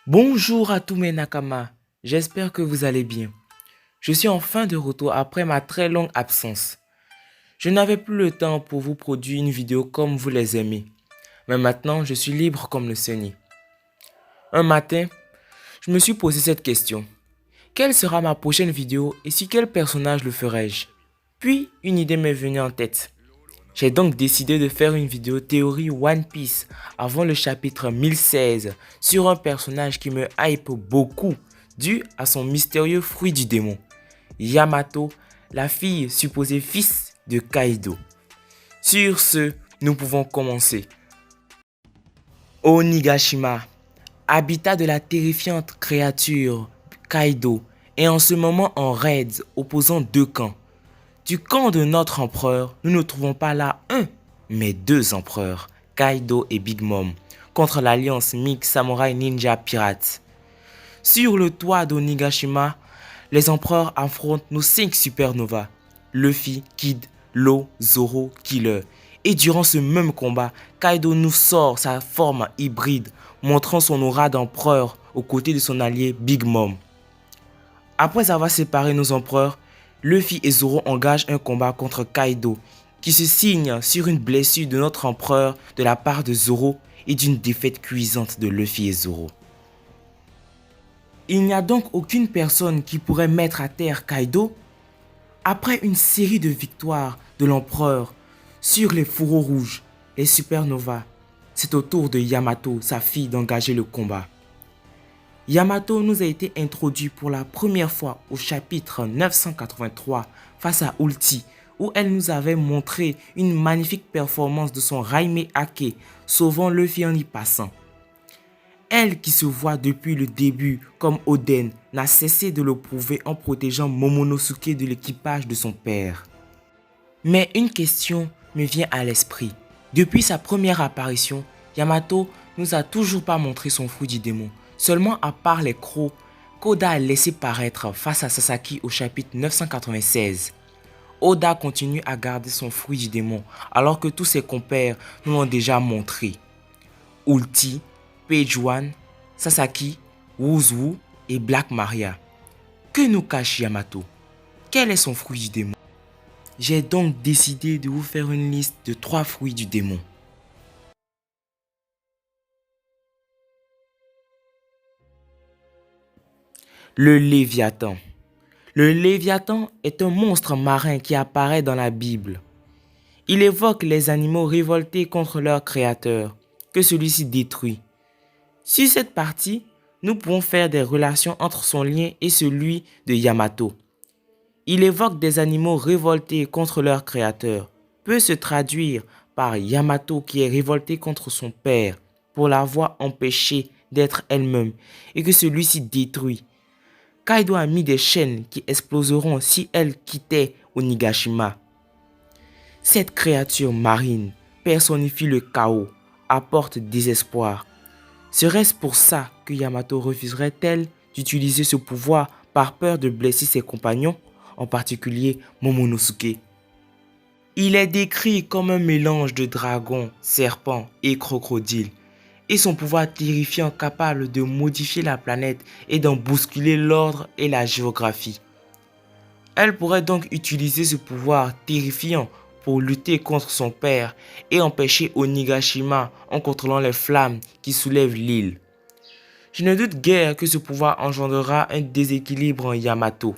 Bonjour à tous mes nakamas, j'espère que vous allez bien. Je suis enfin de retour après ma très longue absence. Je n'avais plus le temps pour vous produire une vidéo comme vous les aimez, mais maintenant je suis libre comme le Seigneur. Un matin, je me suis posé cette question. Quelle sera ma prochaine vidéo et sur quel personnage le ferai-je? Puis une idée m'est venue en tête. J'ai donc décidé de faire une vidéo théorie One Piece avant le chapitre 1016 sur un personnage qui me hype beaucoup dû à son mystérieux fruit du démon, Yamato, la fille supposée fils de Kaido. Sur ce, nous pouvons commencer. Onigashima, habitat de la terrifiante créature Kaido, est en ce moment en raids opposant deux camps. Du camp de notre empereur, nous ne trouvons pas là un, mais deux empereurs, Kaido et Big Mom, contre l'alliance Mix Samurai Ninja Pirates. Sur le toit d'Onigashima, les empereurs affrontent nos 5 supernovas, Luffy, Kid, Law, Zoro, Killer. Et durant ce même combat, Kaido nous sort sa forme hybride, montrant son aura d'empereur aux côtés de son allié Big Mom. Après avoir séparé nos empereurs, Luffy et Zoro engagent un combat contre Kaido, qui se signe sur une blessure de notre empereur de la part de Zoro et d'une défaite cuisante de Luffy et Zoro. Il n'y a donc aucune personne qui pourrait mettre à terre Kaido. Après une série de victoires de l'empereur sur les fourreaux rouges, les supernovas, c'est au tour de Yamato, sa fille, d'engager le combat. Yamato nous a été introduit pour la première fois au chapitre 983 face à Ulti, où elle nous avait montré une magnifique performance de son Raime Ake, sauvant Luffy en y passant. Elle qui se voit depuis le début comme Oden n'a cessé de le prouver en protégeant Momonosuke de l'équipage de son père. Mais une question me vient à l'esprit. Depuis sa première apparition, Yamato nous a toujours pas montré son fruit du démon. Seulement à part les crocs qu'Oda a laissé paraître face à Sasaki au chapitre 996. Oda continue à garder son fruit du démon alors que tous ses compères nous l'ont déjà montré. Ulti, Page One, Sasaki, Wouzou et Black Maria. Que nous cache Yamato? Quel est son fruit du démon? J'ai donc décidé de vous faire une liste de 3 fruits du démon. Le Léviathan. Le Léviathan est un monstre marin qui apparaît dans la Bible. Il évoque les animaux révoltés contre leur créateur, que celui-ci détruit. Sur cette partie, nous pouvons faire des relations entre son lien et celui de Yamato. Il évoque des animaux révoltés contre leur créateur, peut se traduire par Yamato qui est révolté contre son père pour l'avoir empêché d'être elle-même et que celui-ci détruit. Kaido a mis des chaînes qui exploseront si elle quittait Onigashima. Cette créature marine personnifie le chaos, apporte désespoir. Serait-ce pour ça que Yamato refuserait-elle d'utiliser ce pouvoir par peur de blesser ses compagnons, en particulier Momonosuke? Il est décrit comme un mélange de dragon, serpent et crocodile, et son pouvoir terrifiant capable de modifier la planète et d'en bousculer l'ordre et la géographie. Elle pourrait donc utiliser ce pouvoir terrifiant pour lutter contre son père et empêcher Onigashima en contrôlant les flammes qui soulèvent l'île. Je ne doute guère que ce pouvoir engendrera un déséquilibre en Yamato.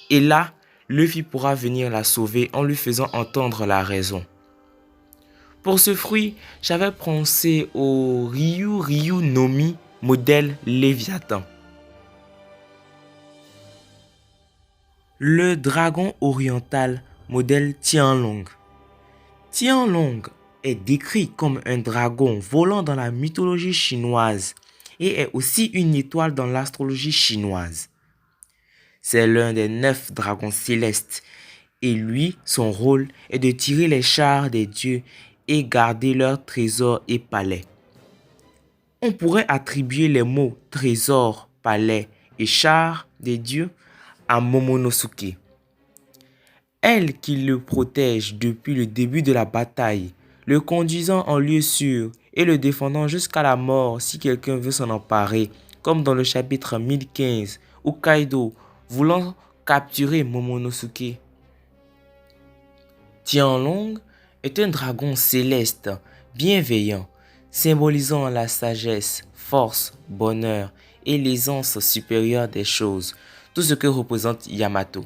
Et là, Luffy pourra venir la sauver en lui faisant entendre la raison. Pour ce fruit, j'avais pensé au Ryu Nomi modèle Léviathan. Le dragon oriental modèle Tianlong. Tianlong est décrit comme un dragon volant dans la mythologie chinoise et est aussi une étoile dans l'astrologie chinoise. C'est l'un des 9 dragons célestes et lui, son rôle est de tirer les chars des dieux et garder leurs trésors et palais. On pourrait attribuer les mots trésor, palais et chars des dieux à Momonosuke. Elle qui le protège depuis le début de la bataille, le conduisant en lieu sûr et le défendant jusqu'à la mort si quelqu'un veut s'en emparer comme dans le chapitre 1015 où Kaido, voulant capturer Momonosuke. Tianlong est un dragon céleste, bienveillant, symbolisant la sagesse, force, bonheur et l'aisance supérieure des choses, tout ce que représente Yamato.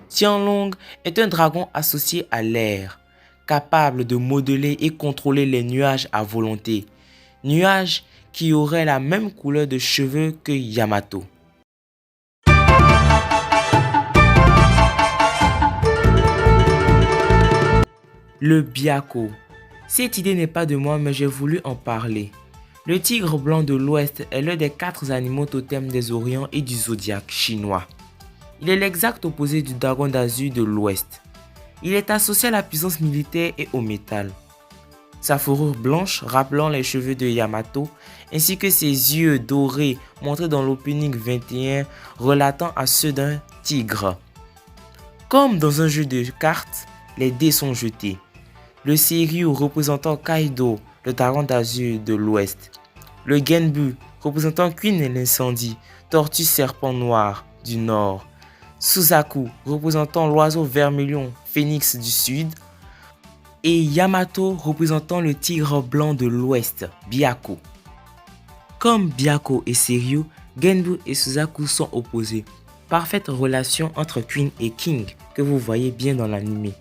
Tianlong est un dragon associé à l'air, capable de modeler et contrôler les nuages à volonté, nuages qui auraient la même couleur de cheveux que Yamato. Le Byakko. Cette idée n'est pas de moi, mais j'ai voulu en parler. Le tigre blanc de l'Ouest est l'un des 4 animaux totems des Orients et du zodiaque chinois. Il est l'exact opposé du dragon d'azur de l'Ouest. Il est associé à la puissance militaire et au métal. Sa fourrure blanche rappelant les cheveux de Yamato, ainsi que ses yeux dorés montrés dans l'opening 21 relatant à ceux d'un tigre. Comme dans un jeu de cartes, les dés sont jetés. Le Seiryu représentant Kaido, le dragon d'azur de l'Ouest. Le Genbu représentant Queen et l'incendie, tortue serpent noir du Nord. Suzaku représentant l'oiseau vermilion, phénix du Sud. Et Yamato représentant le tigre blanc de l'Ouest, Byakko. Comme Byakko et Seiryu, Genbu et Suzaku sont opposés. Parfaite relation entre Queen et King que vous voyez bien dans l'anime.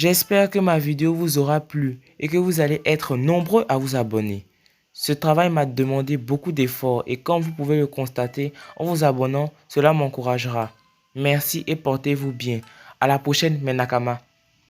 J'espère que ma vidéo vous aura plu et que vous allez être nombreux à vous abonner. Ce travail m'a demandé beaucoup d'efforts et comme vous pouvez le constater en vous abonnant, cela m'encouragera. Merci et portez-vous bien. À la prochaine, mes Nakama.